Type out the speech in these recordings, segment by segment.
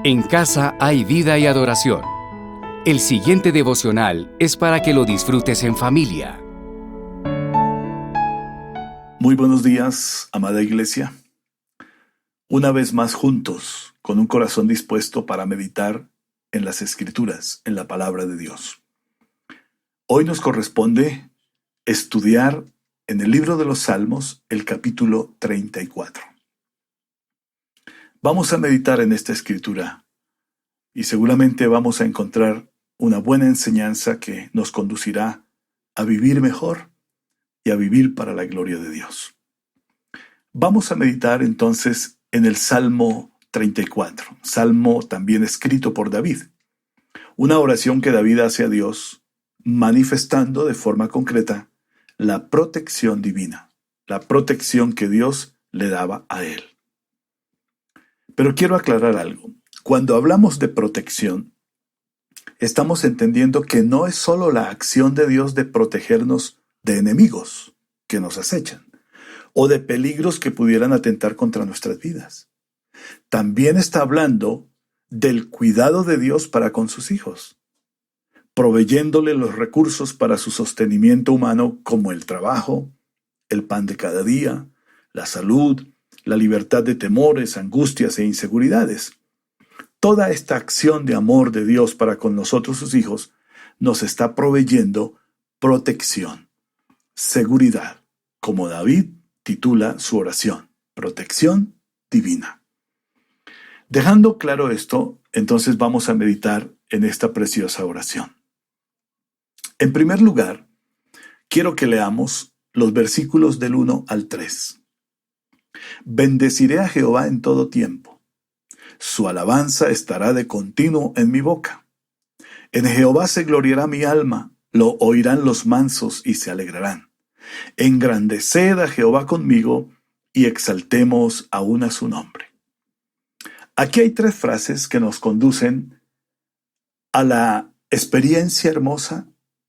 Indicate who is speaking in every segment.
Speaker 1: En casa hay vida y adoración. El siguiente devocional es para que lo disfrutes en familia.
Speaker 2: Muy buenos días, amada iglesia. Una vez más juntos, con un corazón dispuesto para meditar en las Escrituras, en la palabra de Dios. Hoy nos corresponde estudiar en el libro de los Salmos el capítulo 34. Vamos a meditar en esta escritura y seguramente vamos a encontrar una buena enseñanza que nos conducirá a vivir mejor y a vivir para la gloria de Dios. Vamos a meditar entonces en el Salmo 34, salmo también escrito por David. Una oración que David hace a Dios, manifestando de forma concreta la protección divina, la protección que Dios le daba a él. Pero quiero aclarar algo. Cuando hablamos de protección, estamos entendiendo que no es solo la acción de Dios de protegernos de enemigos que nos acechan o de peligros que pudieran atentar contra nuestras vidas. También está hablando del cuidado de Dios para con sus hijos, proveyéndole los recursos para su sostenimiento humano como el trabajo, el pan de cada día, la salud, la libertad de temores, angustias e inseguridades. Toda esta acción de amor de Dios para con nosotros sus hijos nos está proveyendo protección, seguridad, como David titula su oración, protección divina. Dejando claro esto, entonces vamos a meditar en esta preciosa oración. En primer lugar, quiero que leamos los versículos del 1 al 3. Bendeciré a Jehová en todo tiempo. Su alabanza estará de continuo en mi boca. En Jehová se gloriará mi alma, lo oirán los mansos y se alegrarán. Engrandeced a Jehová conmigo y exaltemos aún a su nombre. Aquí hay tres frases que nos conducen a la experiencia hermosa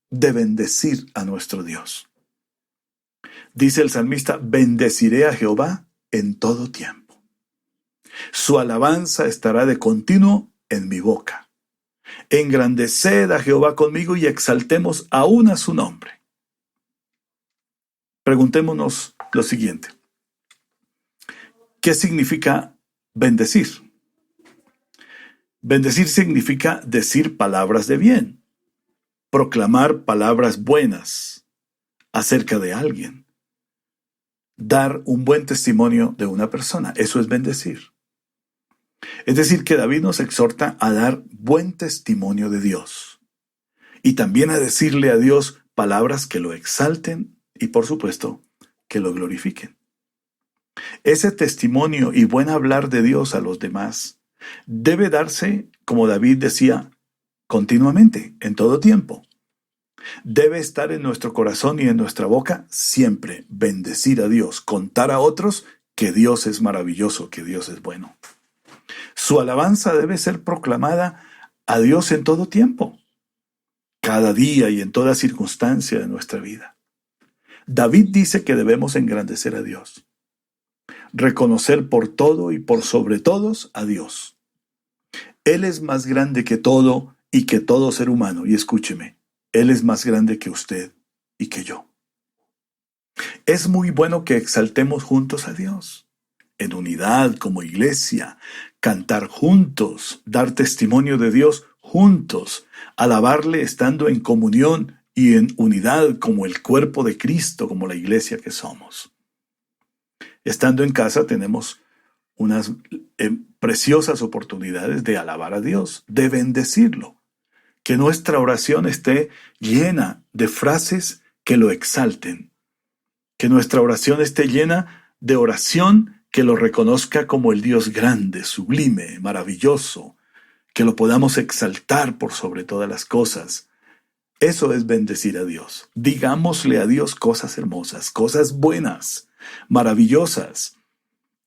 Speaker 2: de bendecir a nuestro Dios. Dice el salmista, bendeciré a Jehová en todo tiempo. Su alabanza estará de continuo en mi boca. Engrandeced a Jehová conmigo y exaltemos aún a su nombre. Preguntémonos lo siguiente. ¿Qué significa bendecir? Bendecir significa decir palabras de bien, proclamar palabras buenas acerca de alguien. Dar un buen testimonio de una persona, eso es bendecir. Es decir, que David nos exhorta a dar buen testimonio de Dios y también a decirle a Dios palabras que lo exalten y, por supuesto, que lo glorifiquen. Ese testimonio y buen hablar de Dios a los demás debe darse, como David decía, continuamente, en todo tiempo. Debe estar en nuestro corazón y en nuestra boca siempre, bendecir a Dios, contar a otros que Dios es maravilloso, que Dios es bueno. Su alabanza debe ser proclamada a Dios en todo tiempo, cada día y en toda circunstancia de nuestra vida. David dice que debemos engrandecer a Dios, reconocer por todo y por sobre todos a Dios. Él es más grande que todo y que todo ser humano, y escúcheme, Él es más grande que usted y que yo. Es muy bueno que exaltemos juntos a Dios, en unidad como iglesia, cantar juntos, dar testimonio de Dios juntos, alabarle estando en comunión y en unidad como el cuerpo de Cristo, como la iglesia que somos. Estando en casa tenemos unas preciosas oportunidades de alabar a Dios, de bendecirlo. Que nuestra oración esté llena de frases que lo exalten. Que nuestra oración esté llena de oración que lo reconozca como el Dios grande, sublime, maravilloso. Que lo podamos exaltar por sobre todas las cosas. Eso es bendecir a Dios. Digámosle a Dios cosas hermosas, cosas buenas, maravillosas.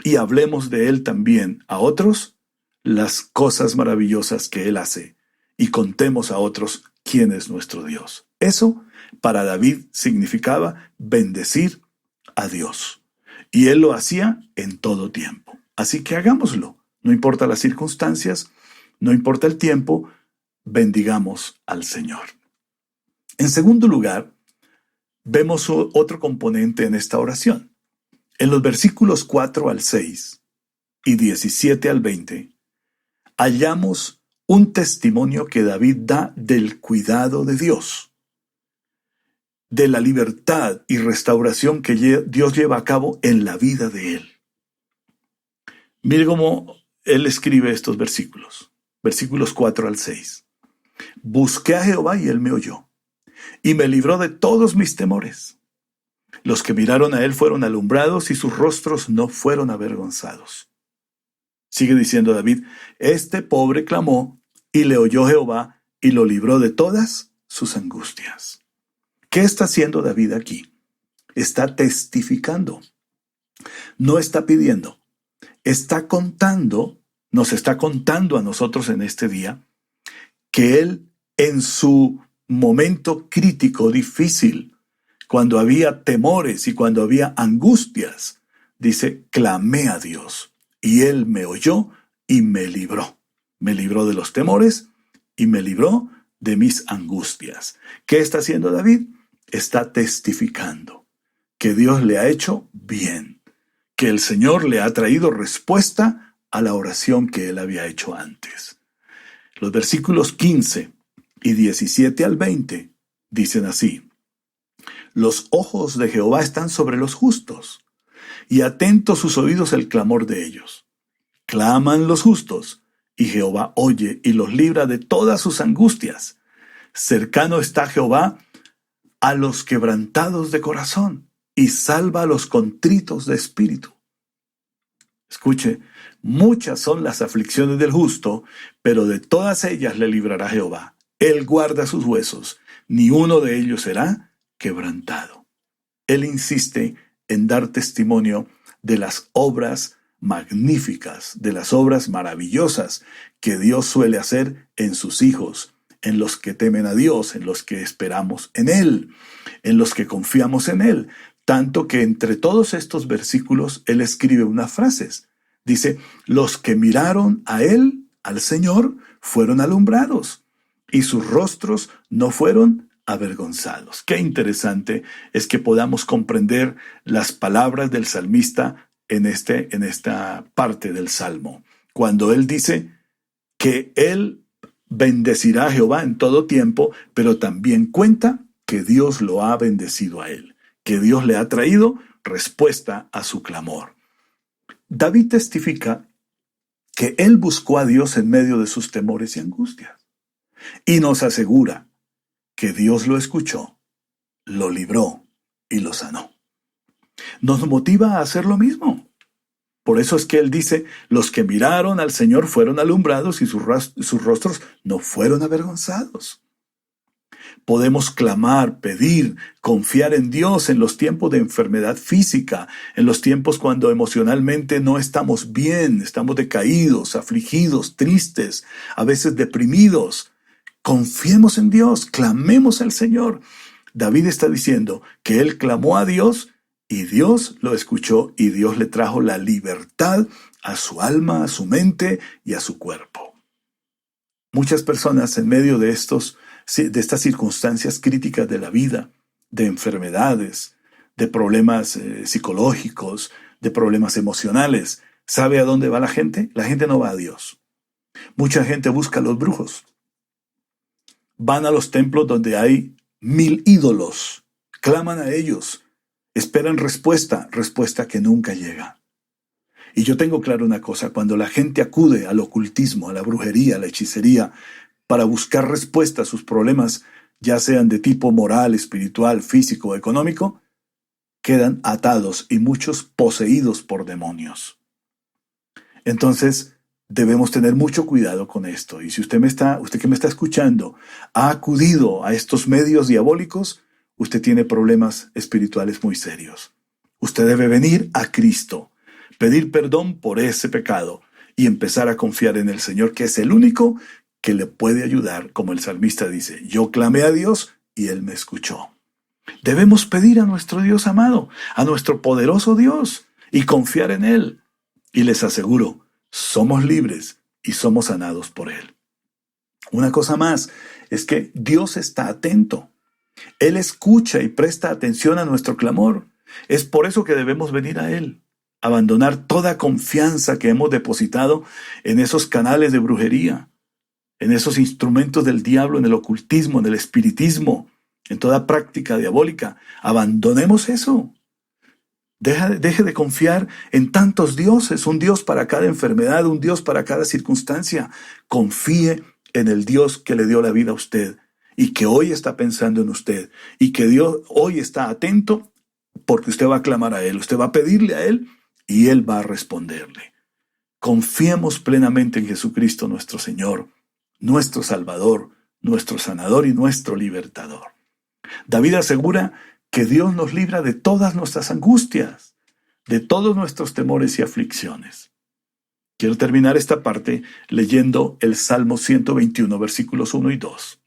Speaker 2: Y hablemos de Él también a otros las cosas maravillosas que Él hace. Y contemos a otros quién es nuestro Dios. Eso para David significaba bendecir a Dios. Y él lo hacía en todo tiempo. Así que hagámoslo. No importa las circunstancias, No importa el tiempo, bendigamos al Señor. En segundo lugar, vemos otro componente en esta oración. En los versículos 4 al 6 y 17 al 20, hallamos un testimonio que David da del cuidado de Dios, de la libertad y restauración que Dios lleva a cabo en la vida de él. Mire cómo él escribe estos versículos 4 al 6. Busqué a Jehová y él me oyó, y me libró de todos mis temores. Los que miraron a él fueron alumbrados y sus rostros no fueron avergonzados. Sigue diciendo David, este pobre clamó y le oyó Jehová y lo libró de todas sus angustias. ¿Qué está haciendo David aquí? Está testificando. No está pidiendo. Está contando, nos está contando a nosotros en este día, que él en su momento crítico, difícil, cuando había temores y cuando había angustias, dice, clamé a Dios y él me oyó y me libró. Me libró de los temores y me libró de mis angustias. ¿Qué está haciendo David? Está testificando que Dios le ha hecho bien, que el Señor le ha traído respuesta a la oración que él había hecho antes. Los versículos 15 y 17 al 20 dicen así, los ojos de Jehová están sobre los justos, y atentos sus oídos el clamor de ellos. Claman los justos, y Jehová oye y los libra de todas sus angustias. Cercano está Jehová a los quebrantados de corazón, y salva a los contritos de espíritu. Escuche, muchas son las aflicciones del justo, pero de todas ellas le librará Jehová. Él guarda sus huesos, ni uno de ellos será quebrantado. Él insiste en dar testimonio de las obras magníficas, de las obras maravillosas que Dios suele hacer en sus hijos, en los que temen a Dios, en los que esperamos en Él, en los que confiamos en Él. Tanto que entre todos estos versículos, Él escribe unas frases. Dice, los que miraron a Él, al Señor, fueron alumbrados, y sus rostros no fueron avergonzados. Qué interesante es que podamos comprender las palabras del salmista en esta parte del Salmo. Cuando Él dice que Él bendecirá a Jehová en todo tiempo, pero también cuenta que Dios lo ha bendecido a él, que Dios le ha traído respuesta a su clamor. David testifica que él buscó a Dios en medio de sus temores y angustias, y nos asegura que Dios lo escuchó, lo libró y lo sanó. Nos motiva a hacer lo mismo. Por eso es que él dice, los que miraron al Señor fueron alumbrados y sus rostros no fueron avergonzados. Podemos clamar, pedir, confiar en Dios en los tiempos de enfermedad física, en los tiempos cuando emocionalmente no estamos bien, estamos decaídos, afligidos, tristes, a veces deprimidos. Confiemos en Dios, clamemos al Señor. David está diciendo que él clamó a Dios y Dios lo escuchó y Dios le trajo la libertad a su alma, a su mente y a su cuerpo. Muchas personas en medio de estas circunstancias críticas de la vida, de enfermedades, de problemas psicológicos, de problemas emocionales, ¿sabe a dónde va la gente? La gente no va a Dios. Mucha gente busca a los brujos. Van a los templos donde hay 1000 ídolos, claman a ellos, esperan respuesta que nunca llega. Y yo tengo claro una cosa, cuando la gente acude al ocultismo, a la brujería, a la hechicería, para buscar respuesta a sus problemas, ya sean de tipo moral, espiritual, físico o económico, quedan atados y muchos poseídos por demonios. Entonces, debemos tener mucho cuidado con esto. Y si usted que me está escuchando, ha acudido a estos medios diabólicos, usted tiene problemas espirituales muy serios. Usted debe venir a Cristo, pedir perdón por ese pecado y empezar a confiar en el Señor, que es el único que le puede ayudar, como el salmista dice, yo clamé a Dios y Él me escuchó. Debemos pedir a nuestro Dios amado, a nuestro poderoso Dios, y confiar en Él. Y les aseguro, somos libres y somos sanados por Él. Una cosa más es que Dios está atento. Él escucha y presta atención a nuestro clamor. Es por eso que debemos venir a Él, abandonar toda confianza que hemos depositado en esos canales de brujería, en esos instrumentos del diablo, en el ocultismo, en el espiritismo, en toda práctica diabólica. Abandonemos eso. Deje de confiar en tantos dioses, un Dios para cada enfermedad, un Dios para cada circunstancia. Confíe en el Dios que le dio la vida a usted y que hoy está pensando en usted y que Dios hoy está atento porque usted va a clamar a Él, usted va a pedirle a Él y Él va a responderle. Confiemos plenamente en Jesucristo nuestro Señor, nuestro Salvador, nuestro Sanador y nuestro Libertador. David asegura que Dios nos libra de todas nuestras angustias, de todos nuestros temores y aflicciones. Quiero terminar esta parte leyendo el Salmo 121, versículos 1 y 2.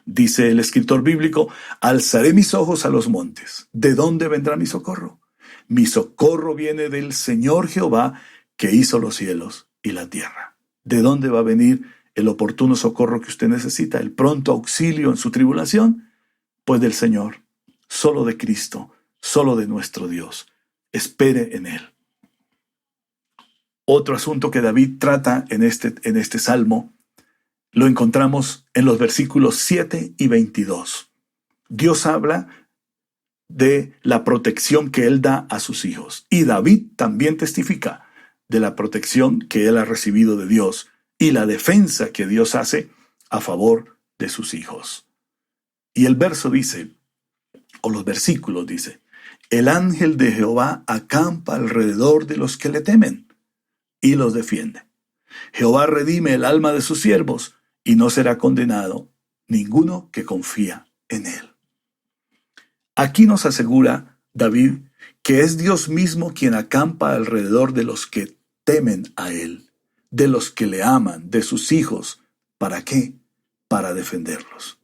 Speaker 2: Dice el escritor bíblico: alzaré mis ojos a los montes. ¿De dónde vendrá mi socorro? Mi socorro viene del Señor Jehová, que hizo los cielos y la tierra. ¿De dónde va a venir el oportuno socorro que usted necesita, el pronto auxilio en su tribulación? Pues del Señor, solo de Cristo, solo de nuestro Dios. Espere en Él. Otro asunto que David trata en este salmo lo encontramos en los versículos 7 y 22. Dios habla de la protección que Él da a sus hijos. Y David también testifica de la protección que Él ha recibido de Dios y la defensa que Dios hace a favor de sus hijos. Y el verso dice, o los versículos dice: el ángel de Jehová acampa alrededor de los que le temen y los defiende. Jehová redime el alma de sus siervos y no será condenado ninguno que confía en él. Aquí nos asegura David que es Dios mismo quien acampa alrededor de los que temen a él, de los que le aman, de sus hijos. ¿Para qué? Para defenderlos.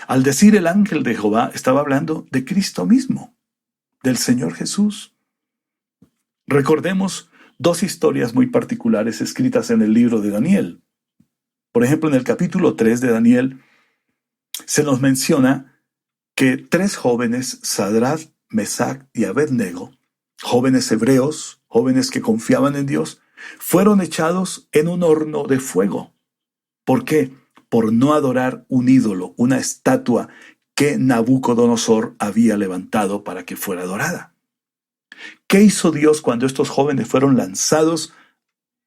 Speaker 2: Al decir el ángel de Jehová, estaba hablando de Cristo mismo, del Señor Jesús. Recordemos dos historias muy particulares escritas en el libro de Daniel. Por ejemplo, en el capítulo 3 de Daniel se nos menciona que tres jóvenes, Sadrach, Mesach y Abednego, jóvenes hebreos, jóvenes que confiaban en Dios, fueron echados en un horno de fuego. ¿Por qué? Por no adorar un ídolo, una estatua que Nabucodonosor había levantado para que fuera adorada. ¿Qué hizo Dios cuando estos jóvenes fueron lanzados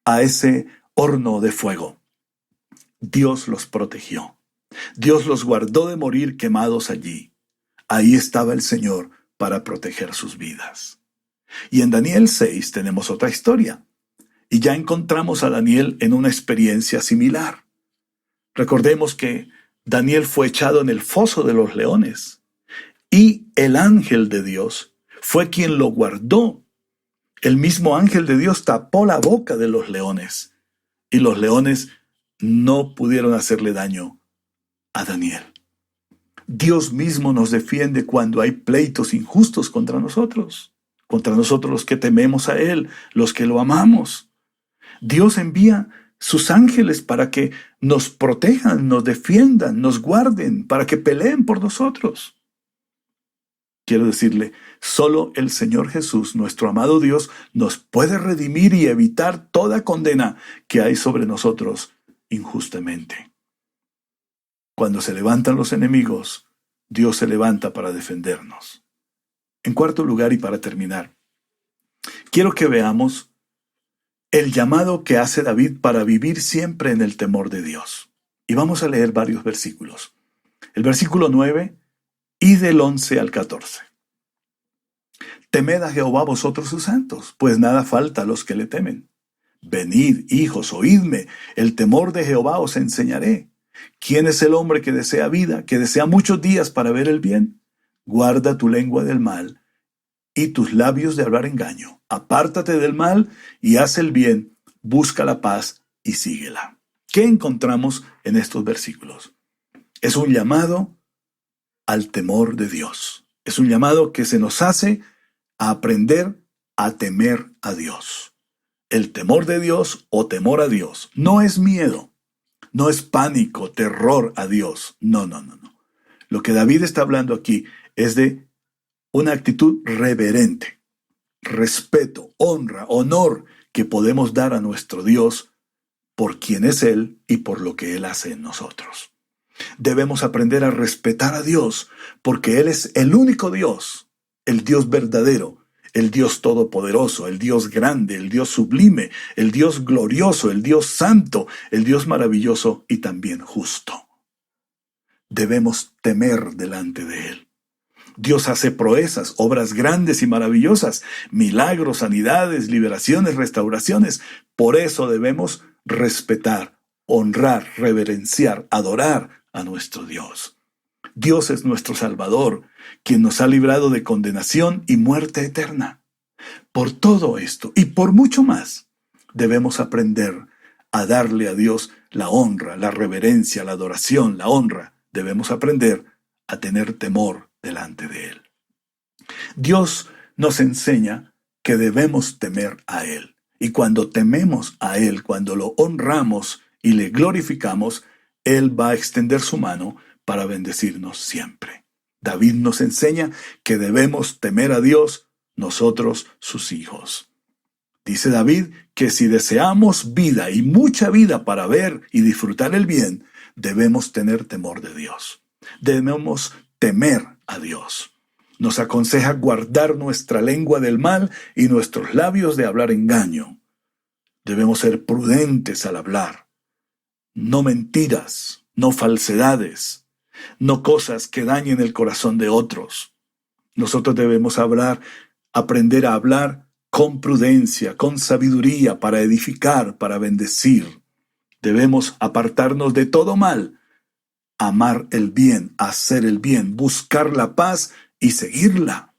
Speaker 2: a ese horno de fuego? Dios los protegió. Dios los guardó de morir quemados allí. Ahí estaba el Señor para proteger sus vidas. Y en Daniel 6 tenemos otra historia. Y ya encontramos a Daniel en una experiencia similar. Recordemos que Daniel fue echado en el foso de los leones. Y el ángel de Dios fue quien lo guardó. El mismo ángel de Dios tapó la boca de los leones. Y los leones no pudieron hacerle daño a Daniel. Dios mismo nos defiende cuando hay pleitos injustos contra nosotros los que tememos a Él, los que lo amamos. Dios envía sus ángeles para que nos protejan, nos defiendan, nos guarden, para que peleen por nosotros. Quiero decirle, solo el Señor Jesús, nuestro amado Dios, nos puede redimir y evitar toda condena que hay sobre nosotros injustamente. Cuando se levantan los enemigos, Dios se levanta para defendernos. En cuarto lugar, y para terminar, quiero que veamos el llamado que hace David para vivir siempre en el temor de Dios. Y vamos a leer varios versículos. El versículo 9 y del 11 al 14. Temed a Jehová vosotros sus santos, pues nada falta a los que le temen. Venid, hijos, oídme, el temor de Jehová os enseñaré. ¿Quién es el hombre que desea vida, que desea muchos días para ver el bien? Guarda tu lengua del mal y tus labios de hablar engaño. Apártate del mal y haz el bien, busca la paz y síguela. ¿Qué encontramos en estos versículos? Es un llamado al temor de Dios. Es un llamado que se nos hace a aprender a temer a Dios. El temor de Dios o temor a Dios no es miedo, no es pánico, terror a Dios. No. Lo que David está hablando aquí es de una actitud reverente, respeto, honra, honor que podemos dar a nuestro Dios por quien es Él y por lo que Él hace en nosotros. Debemos aprender a respetar a Dios porque Él es el único Dios, el Dios verdadero, el Dios todopoderoso, el Dios grande, el Dios sublime, el Dios glorioso, el Dios santo, el Dios maravilloso y también justo. Debemos temer delante de Él. Dios hace proezas, obras grandes y maravillosas, milagros, sanidades, liberaciones, restauraciones. Por eso debemos respetar, honrar, reverenciar, adorar a nuestro Dios. Dios es nuestro Salvador, quien nos ha librado de condenación y muerte eterna. Por todo esto y por mucho más, debemos aprender a darle a Dios la honra, la reverencia, la adoración, la honra. Debemos aprender a tener temor delante de Él. Dios nos enseña que debemos temer a Él. Y cuando tememos a Él, cuando lo honramos y le glorificamos, Él va a extender su mano para bendecirnos siempre. David nos enseña que debemos temer a Dios, nosotros sus hijos. Dice David que si deseamos vida y mucha vida para ver y disfrutar el bien, debemos tener temor de Dios. Debemos temer a Dios. Nos aconseja guardar nuestra lengua del mal y nuestros labios de hablar engaño. Debemos ser prudentes al hablar. No mentiras, no falsedades, no cosas que dañen el corazón de otros. Nosotros debemos aprender a hablar con prudencia, con sabiduría, para edificar, para bendecir. Debemos apartarnos de todo mal, amar el bien, hacer el bien, buscar la paz y seguirla,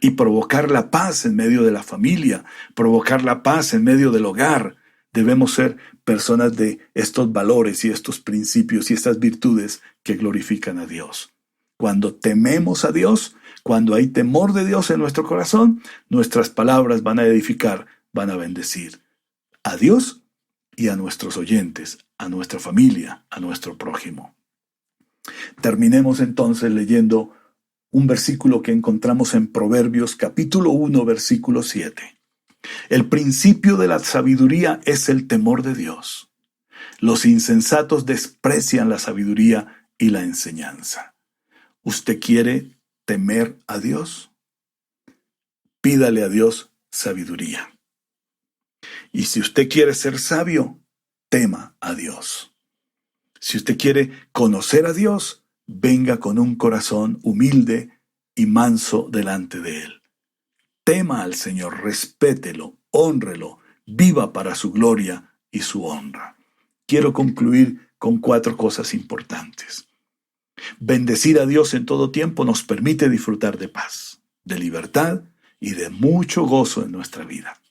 Speaker 2: y provocar la paz en medio de la familia, provocar la paz en medio del hogar. Debemos ser personas de estos valores y estos principios y estas virtudes que glorifican a Dios. Cuando tememos a Dios, cuando hay temor de Dios en nuestro corazón, nuestras palabras van a edificar, van a bendecir a Dios y a nuestros oyentes, a nuestra familia, a nuestro prójimo. Terminemos entonces leyendo un versículo que encontramos en Proverbios capítulo 1, versículo 7. El principio de la sabiduría es el temor de Dios. Los insensatos desprecian la sabiduría y la enseñanza. ¿Usted quiere temer a Dios? Pídale a Dios sabiduría. Y si usted quiere ser sabio, tema a Dios. Si usted quiere conocer a Dios, venga con un corazón humilde y manso delante de Él. Tema al Señor, respételo, hónrelo, viva para su gloria y su honra. Quiero concluir con 4 cosas importantes. Bendecir a Dios en todo tiempo nos permite disfrutar de paz, de libertad y de mucho gozo en nuestra vida.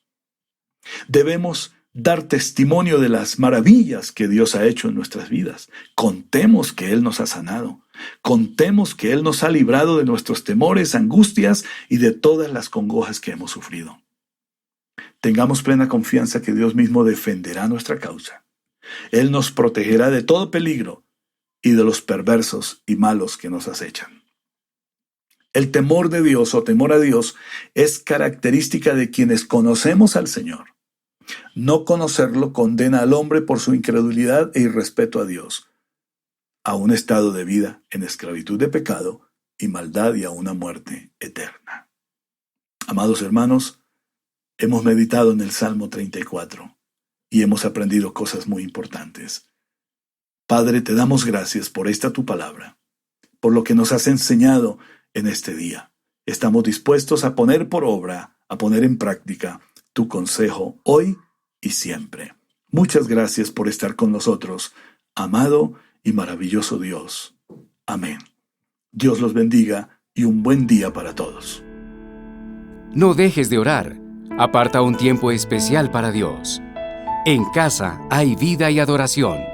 Speaker 2: Debemos dar testimonio de las maravillas que Dios ha hecho en nuestras vidas. Contemos que Él nos ha sanado. Contemos que Él nos ha librado de nuestros temores, angustias y de todas las congojas que hemos sufrido. Tengamos plena confianza que Dios mismo defenderá nuestra causa. Él nos protegerá de todo peligro y de los perversos y malos que nos acechan. El temor de Dios o temor a Dios es característica de quienes conocemos al Señor. No conocerlo condena al hombre por su incredulidad e irrespeto a Dios, a un estado de vida en esclavitud de pecado y maldad y a una muerte eterna. Amados hermanos, hemos meditado en el Salmo 34 y hemos aprendido cosas muy importantes. Padre, te damos gracias por esta tu palabra, por lo que nos has enseñado en este día. Estamos dispuestos a poner por obra, a poner en práctica tu consejo hoy y siempre. Muchas gracias por estar con nosotros, amado y maravilloso Dios. Amén. Dios los bendiga y un buen día para todos.
Speaker 1: No dejes de orar. Aparta un tiempo especial para Dios. En casa hay vida y adoración.